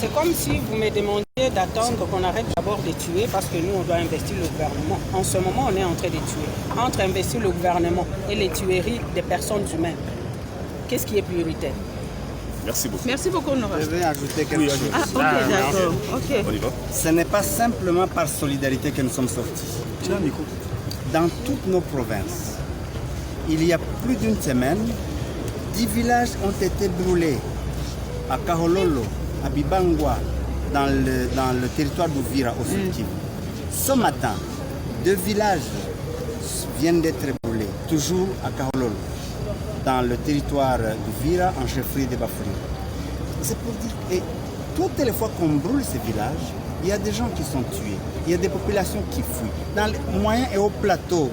C'est comme si vous me demandiez d'attendre qu'on arrête d'abord de tuer parce que nous, on doit investir le gouvernement. En ce moment, on est en train de tuer. Entre investir le gouvernement et les tueries des personnes humaines, qu'est-ce qui est prioritaire? Merci beaucoup. Merci beaucoup, Nora. Je vais ajouter quelque chose. Ah, ok, d'accord. Ok. On y va. Ce n'est pas simplement par solidarité que nous sommes sortis. Dans toutes nos provinces, il y a plus d'une semaine, 10 villages ont été brûlés à Kahololo, à Bibangwa, dans le territoire d'Ouvira au Sud Kivu. Ce matin, 2 villages viennent d'être brûlés, toujours à Kahololo, dans le territoire d'Ouvira, en chefferie de Bafoury. C'est pour dire que toutes les fois qu'on brûle ces villages, il y a des gens qui sont tués, il y a des populations qui fuient. Dans les moyens et hauts plateaux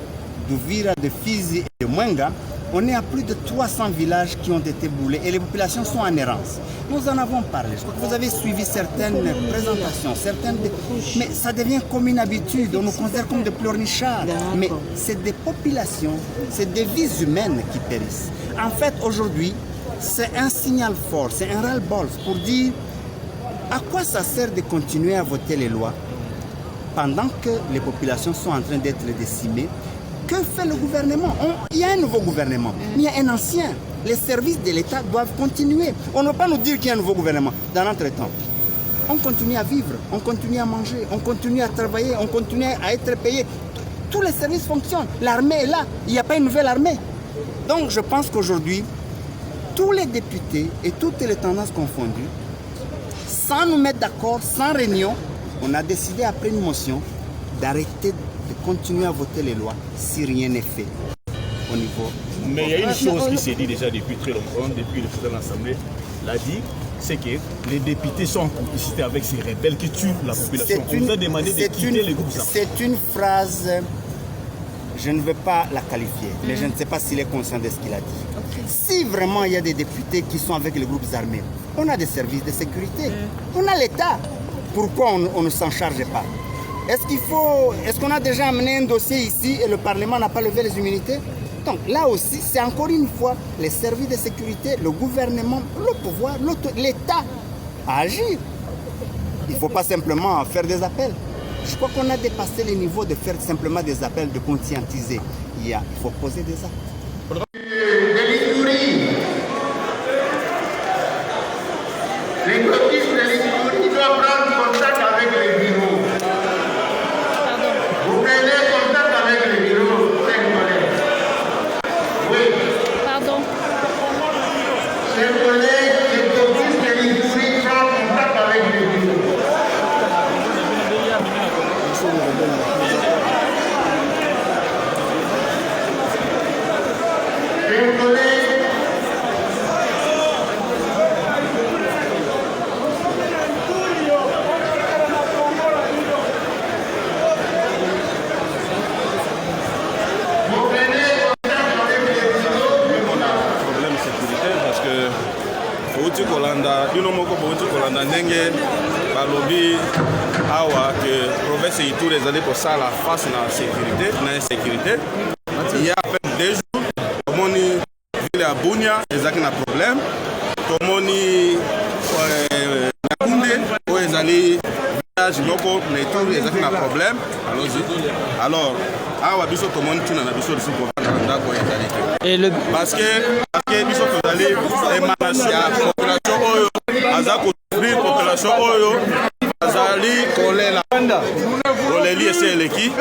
d'Ouvira, de Fizi et de Mwenga, on est à plus de 300 villages qui ont été brûlés et les populations sont en errance. Nous en avons parlé. Je crois que vous avez suivi certaines présentations, mais ça devient comme une habitude. On nous considère comme des pleurnichards. Mais c'est des populations, c'est des vies humaines qui périssent. En fait, aujourd'hui, c'est un signal fort, c'est un ras-le-bol pour dire à quoi ça sert de continuer à voter les lois pendant que les populations sont en train d'être décimées. Que fait le gouvernement? Il y a un nouveau gouvernement, mais il y a un ancien. Les services de l'État doivent continuer. On ne va pas nous dire qu'il y a un nouveau gouvernement. Dans notre temps, on continue à vivre, on continue à manger, on continue à travailler, on continue à être payé. Tous les services fonctionnent. L'armée est là. Il n'y a pas une nouvelle armée. Donc je pense qu'aujourd'hui, tous les députés et toutes les tendances confondues, sans nous mettre d'accord, sans réunion, on a décidé après une motion d'arrêter de continuer à voter les lois si rien n'est fait au niveau. Mais il y a une chose qui s'est dit déjà depuis très longtemps, depuis le président de l'Assemblée l'a dit, c'est que les députés sont en complicité avec ces rebelles qui tuent la population. On nous a demandé de quitter les groupes armés. C'est une phrase, je ne veux pas la qualifier, mais je ne sais pas s'il est conscient de ce qu'il a dit. Si vraiment il y a des députés qui sont avec les groupes armés, on a des services de sécurité, on a l'État. Pourquoi on ne s'en charge pas? Est-ce qu'on a déjà amené un dossier ici et le Parlement n'a pas levé les immunités? Donc là aussi, c'est encore une fois les services de sécurité, le gouvernement, le pouvoir, l'État à agir. Il ne faut pas simplement faire des appels. Je crois qu'on a dépassé les niveaux de faire simplement des appels, de conscientiser. Il faut poser des actes. Les cotistes de l'Itourie doivent prendre contact avec les bureaux. Vous prenez contact avec les bureaux, chers collègues. Oui. Pardon. Chers collègues, les cotistes de l'Itourie prennent contact avec les bureaux. Chers collègues, kolanda ndenge balobi awa que province Ituri ezali kosala face na sécurité na insécurité. Il y a à peine 2 jours tomoni ville ya Bunia ezalaki na problème, tomoni Nakunde oyo ezali village moko na Ituri ezalaki na problème. Alors awa biso tomoni tina na biso lisusu kovanda na ndako ezali te parce que biso tozali émanation ya population oyo aza kosufrir population oyo azali kolela koleli esi eleki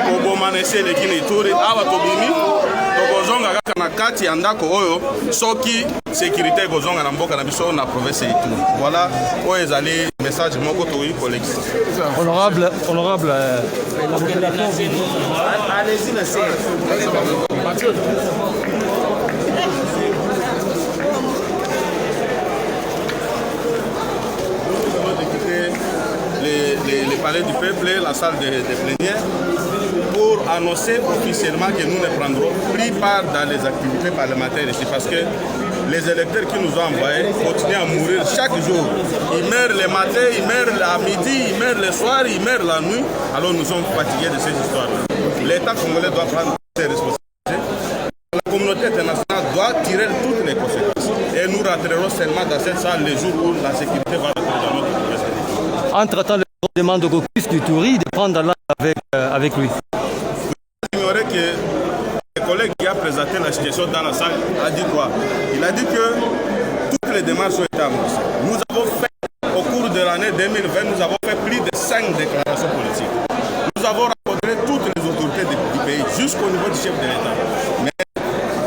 kobomana esi eleki na Ituri. Awa tobimi tokozonga kaka na kati ya ndako oyo soki sécurité ekozonga na mboka na biso na province ya Ituri. Voilà oyo ezali message moko tokoki kolekisa. Honorable allez-y, monsieur. Les palais du peuple, la salle des plénières, pour annoncer officiellement que nous ne prendrons plus part dans les activités parlementaires ici, parce que les électeurs qui nous ont envoyés continuent à mourir chaque jour. Ils meurent le matin, ils meurent à midi, ils meurent le soir, ils meurent la nuit. Alors nous sommes fatigués de ces histoires-là. L'État congolais doit prendre ses responsabilités. La communauté internationale doit tirer toutes les conséquences. Et nous rentrerons seulement dans cette salle les jours où la sécurité va retrouver dans notre pays. entre-temps, le demande au caucus du Touri de prendre la avec lui. Ignorez que le collègue qui a présenté la situation dans la salle a dit quoi? Il a dit que toutes les démarches ont été amorcées. Nous avons fait, au cours de l'année 2020, nous avons fait plus de 5 déclarations politiques. Nous avons rencontré toutes les autorités du pays, jusqu'au niveau du chef de l'État. Mais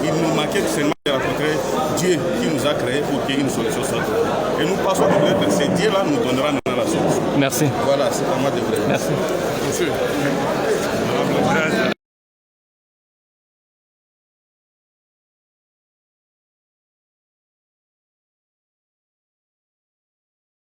il nous manquait seulement de rencontrer Dieu qui nous a créés pour qu'il y ait une solution soit trouvée. Et nous passons de l'autre, c'est Dieu-là nous donnera maintenant la solution. Merci. Voilà, c'est pas moi de vous. Merci. Monsieur.